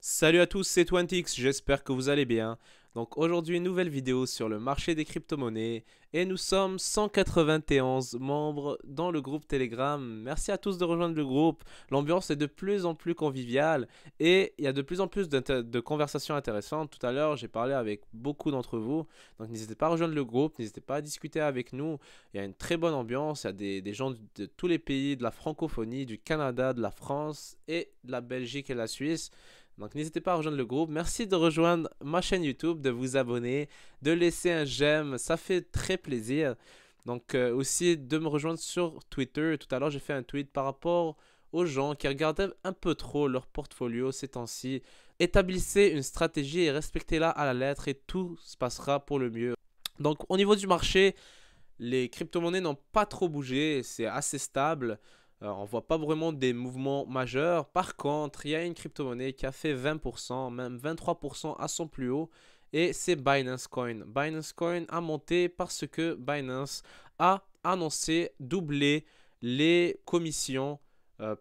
Salut à tous, c'est 20x, j'espère que vous allez bien. Donc aujourd'hui, une nouvelle vidéo sur le marché des crypto-monnaies et nous sommes 191 membres dans le groupe Telegram. Merci à tous de rejoindre le groupe. L'ambiance est de plus en plus conviviale et il y a de plus en plus de conversations intéressantes. Tout à l'heure, j'ai parlé avec beaucoup d'entre vous. Donc n'hésitez pas à rejoindre le groupe, n'hésitez pas à discuter avec nous. Il y a une très bonne ambiance, il y a des gens de tous les pays, de la francophonie, du Canada, de la France et de la Belgique et la Suisse. Donc n'hésitez pas à rejoindre le groupe. Merci de rejoindre ma chaîne YouTube, de vous abonner, de laisser un j'aime, ça fait très plaisir. Donc aussi de me rejoindre sur Twitter. Tout à l'heure j'ai fait un tweet par rapport aux gens qui regardaient un peu trop leur portfolio ces temps-ci. Établissez une stratégie et respectez-la à la lettre et tout se passera pour le mieux. Donc au niveau du marché, les crypto-monnaies n'ont pas trop bougé, c'est assez stable. On ne voit pas vraiment des mouvements majeurs. Par contre, il y a une crypto-monnaie qui a fait 20%, même 23% à son plus haut. Et c'est Binance Coin. Binance Coin a monté parce que Binance a annoncé doubler les commissions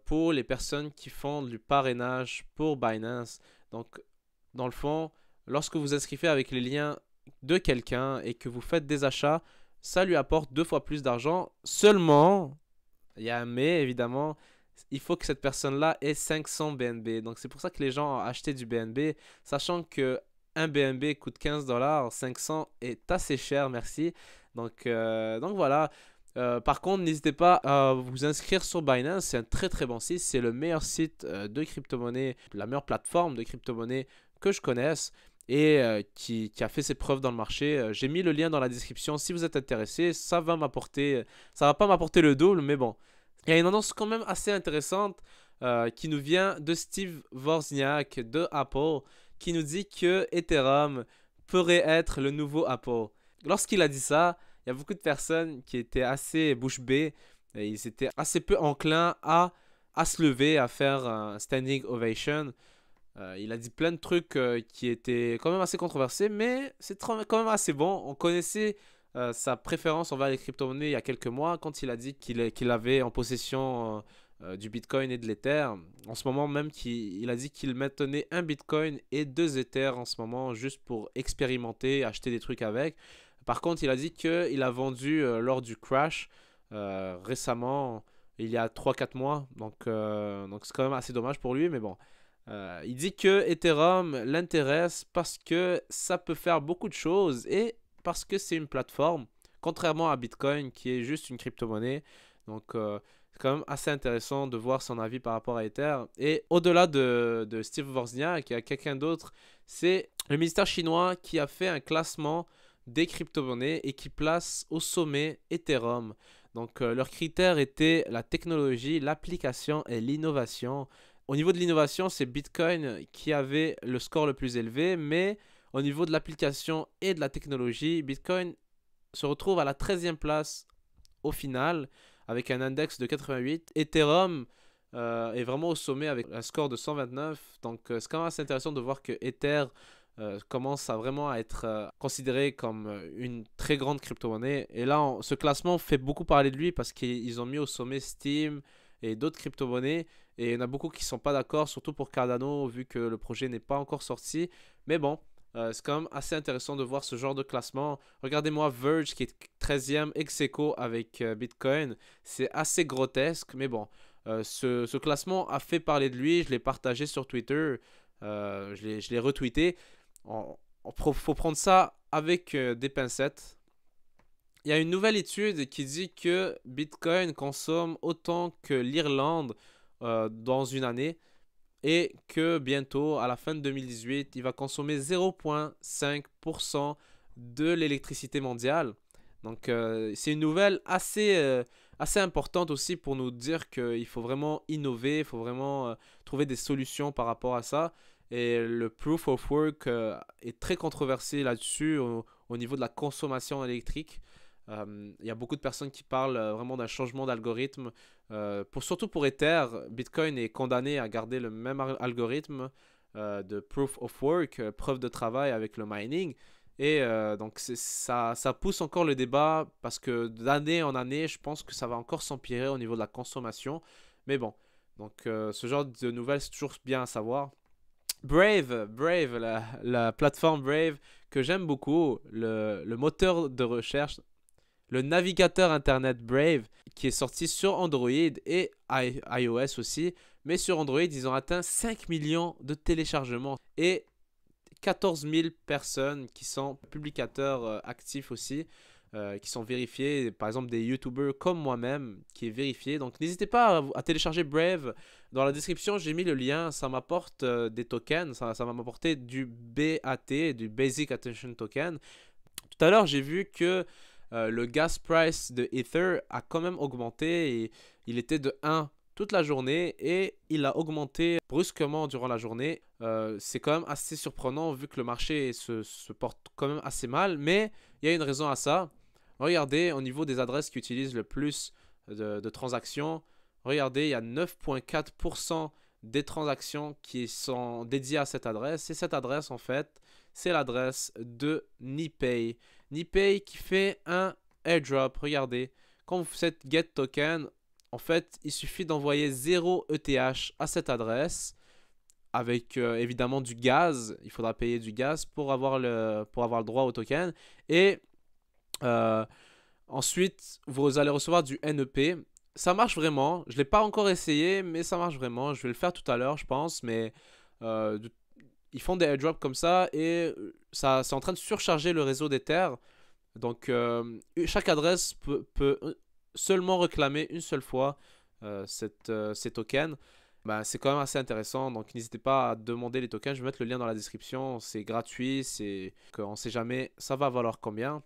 pour les personnes qui font du parrainage pour Binance. Donc, dans le fond, lorsque vous inscrivez avec les liens de quelqu'un et que vous faites des achats, ça lui apporte 2 fois plus d'argent. Seulement, il y a un mais, évidemment, il faut que cette personne-là ait 500 BNB. Donc c'est pour ça que les gens ont acheté du BNB, sachant que un BNB coûte 15 dollars, 500 est assez cher, merci. Donc voilà. Par contre, n'hésitez pas à vous inscrire sur Binance, c'est un très très bon site, c'est le meilleur site de crypto-monnaie, la meilleure plateforme de crypto-monnaie que je connaisse et qui a fait ses preuves dans le marché. J'ai mis le lien dans la description si vous êtes intéressé, ça va pas m'apporter le double, mais bon. Il y a une annonce quand même assez intéressante qui nous vient de Steve Wozniak de Apple qui nous dit que Ethereum pourrait être le nouveau Apple. Lorsqu'il a dit ça, il y a beaucoup de personnes qui étaient assez bouche bée et ils étaient assez peu enclins à se lever, à faire un standing ovation. Il a dit plein de trucs qui étaient quand même assez controversés, mais c'est quand même assez bon. On connaissait sa préférence envers les crypto-monnaies il y a quelques mois quand il a dit qu'il avait en possession du Bitcoin et de l'Ether. En ce moment même, il a dit qu'il maintenait un Bitcoin et 2 Ethers en ce moment juste pour expérimenter, acheter des trucs avec. Par contre, il a dit qu'il a vendu lors du crash récemment, il y a 3 4 mois. Donc c'est quand même assez dommage pour lui, mais bon. Il dit que Ethereum l'intéresse parce que ça peut faire beaucoup de choses et parce que c'est une plateforme, contrairement à Bitcoin qui est juste une crypto-monnaie. Donc c'est quand même assez intéressant de voir son avis par rapport à Ether. Et au-delà de Steve Wozniak, il y a quelqu'un d'autre, c'est le ministère chinois qui a fait un classement des crypto-monnaies et qui place au sommet Ethereum. Donc leurs critères étaient la technologie, l'application et l'innovation. Au niveau de l'innovation, c'est Bitcoin qui avait le score le plus élevé, mais au niveau de l'application et de la technologie, Bitcoin se retrouve à la 13e place au final, avec un index de 88. Ethereum est vraiment au sommet avec un score de 129. Donc c'est quand même assez intéressant de voir que Ether commence à vraiment à être considéré comme une très grande crypto-monnaie. Et là, ce classement fait beaucoup parler de lui parce qu'ils ont mis au sommet Steam et d'autres crypto-monnaies. Et il y en a beaucoup qui ne sont pas d'accord, surtout pour Cardano, vu que le projet n'est pas encore sorti. Mais bon, c'est quand même assez intéressant de voir ce genre de classement. Regardez-moi Verge qui est 13e ex aequo avec Bitcoin. C'est assez grotesque, mais bon. Ce classement a fait parler de lui. Je l'ai partagé sur Twitter. Je l'ai retweeté. Il faut prendre ça avec des pincettes. Il y a une nouvelle étude qui dit que Bitcoin consomme autant que l'Irlande dans une année et que bientôt, à la fin de 2018, il va consommer 0,5% de l'électricité mondiale. Donc, c'est une nouvelle assez importante aussi pour nous dire qu'il faut vraiment innover, il faut vraiment trouver des solutions par rapport à ça. Et le proof of work est très controversé là-dessus au niveau de la consommation électrique. Il y a beaucoup de personnes qui parlent vraiment d'un changement d'algorithme. Surtout pour Ether, Bitcoin est condamné à garder le même algorithme de proof of work, preuve de travail avec le mining. Et donc ça pousse encore le débat parce que d'année en année, je pense que ça va encore s'empirer au niveau de la consommation. Mais bon, donc ce genre de nouvelles, c'est toujours bien à savoir. Brave, la plateforme Brave que j'aime beaucoup, le moteur de recherche, le navigateur internet Brave qui est sorti sur Android et iOS aussi. Mais sur Android, ils ont atteint 5 millions de téléchargements et 14 000 personnes qui sont publicateurs actifs aussi, qui sont vérifiés. Par exemple, des YouTubers comme moi-même qui est vérifié. Donc, n'hésitez pas à télécharger Brave. Dans la description, j'ai mis le lien. Ça m'apporte des tokens. Ça va m'apporter du BAT, du Basic Attention Token. Tout à l'heure, j'ai vu que le gas price de Ether a quand même augmenté et il était de 1 toute la journée et il a augmenté brusquement durant la journée. C'est quand même assez surprenant vu que le marché se porte quand même assez mal, mais il y a une raison à ça. Regardez au niveau des adresses qui utilisent le plus de transactions, regardez, il y a 9,4% des transactions qui sont dédiées à cette adresse. Et cette adresse, en fait, c'est l'adresse de NiPay. NiPay qui fait un airdrop. Regardez, quand vous faites Get Token, en fait, il suffit d'envoyer 0 ETH à cette adresse avec évidemment du gaz. Il faudra payer du gaz pour avoir le droit au token. Et ensuite, vous allez recevoir du NEP. Ça marche vraiment. Je ne l'ai pas encore essayé, mais ça marche vraiment. Je vais le faire tout à l'heure, je pense. Mais ils font des airdrops comme ça et c'est en train de surcharger le réseau d'Ether. Donc, chaque adresse peut seulement réclamer une seule fois ces tokens. Ben, c'est quand même assez intéressant. Donc, n'hésitez pas à demander les tokens. Je vais mettre le lien dans la description. C'est gratuit. On ne sait jamais ça va valoir combien.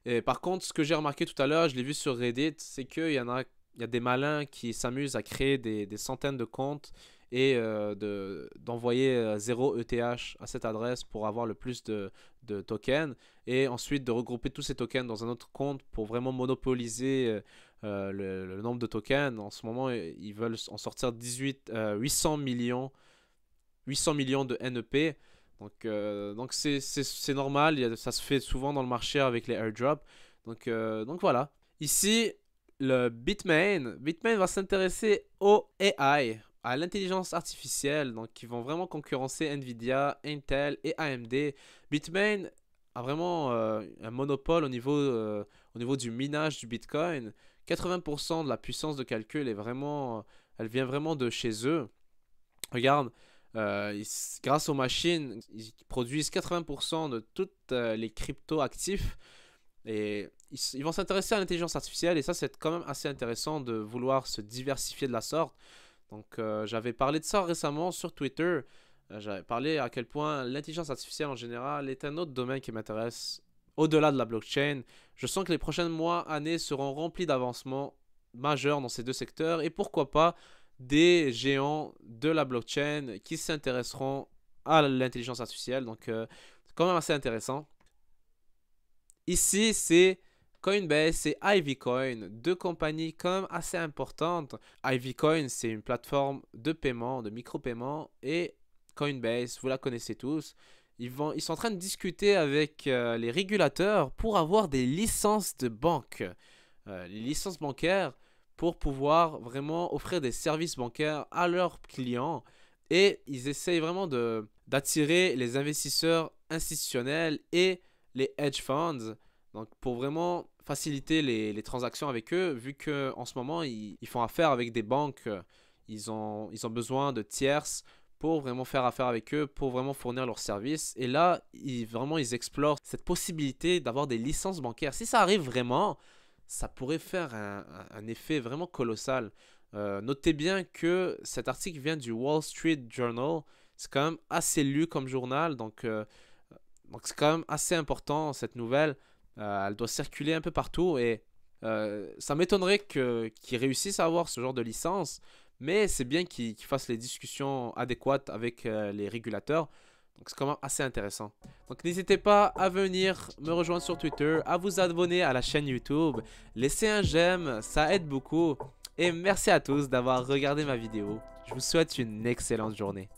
Et par contre, ce que j'ai remarqué tout à l'heure, je l'ai vu sur Reddit, c'est qu'il y a des malins qui s'amusent à créer des centaines de comptes et d'envoyer 0 ETH à cette adresse pour avoir le plus de tokens et ensuite de regrouper tous ces tokens dans un autre compte pour vraiment monopoliser le nombre de tokens. En ce moment, ils veulent en sortir 800 millions de NEP. Donc c'est normal, ça se fait souvent dans le marché avec les airdrops. Donc voilà. Ici, le Bitmain va s'intéresser au AI, à l'intelligence artificielle, donc qui vont vraiment concurrencer Nvidia, Intel et AMD. Bitmain a vraiment un monopole au niveau du minage du Bitcoin. 80% de la puissance de calcul elle vient vraiment de chez eux. Regarde. Grâce aux machines, ils produisent 80% de toutes les cryptos actifs et ils vont s'intéresser à l'intelligence artificielle et ça c'est quand même assez intéressant de vouloir se diversifier de la sorte. Donc j'avais parlé de ça récemment sur Twitter, j'avais parlé à quel point l'intelligence artificielle en général est un autre domaine qui m'intéresse au-delà de la blockchain. Je sens que les prochains mois, années seront remplis d'avancements majeurs dans ces deux secteurs et pourquoi pas des géants de la blockchain qui s'intéresseront à l'intelligence artificielle. Donc, c'est quand même assez intéressant. Ici, c'est Coinbase et Ivy Coin, deux compagnies quand même assez importantes. Ivy Coin, c'est une plateforme de paiement, de micro-paiement. Et Coinbase, vous la connaissez tous. Ils sont en train de discuter avec les régulateurs pour avoir des licences de banque. Les licences bancaires pour pouvoir vraiment offrir des services bancaires à leurs clients. Et ils essayent vraiment d'attirer les investisseurs institutionnels et les hedge funds. Donc pour vraiment faciliter les transactions avec eux, vu qu'en ce moment, ils font affaire avec des banques. Ils ont besoin de tierces pour vraiment faire affaire avec eux, pour vraiment fournir leurs services. Et là, ils explorent cette possibilité d'avoir des licences bancaires. Si ça arrive vraiment, ça pourrait faire un effet vraiment colossal. Notez bien que cet article vient du Wall Street Journal. C'est quand même assez lu comme journal, donc c'est quand même assez important cette nouvelle. Elle doit circuler un peu partout et ça m'étonnerait qu'ils réussissent à avoir ce genre de licence, mais c'est bien qu'ils fassent les discussions adéquates avec les régulateurs. Donc c'est quand même assez intéressant. Donc n'hésitez pas à venir me rejoindre sur Twitter, à vous abonner à la chaîne YouTube, laissez un j'aime, ça aide beaucoup. Et merci à tous d'avoir regardé ma vidéo. Je vous souhaite une excellente journée.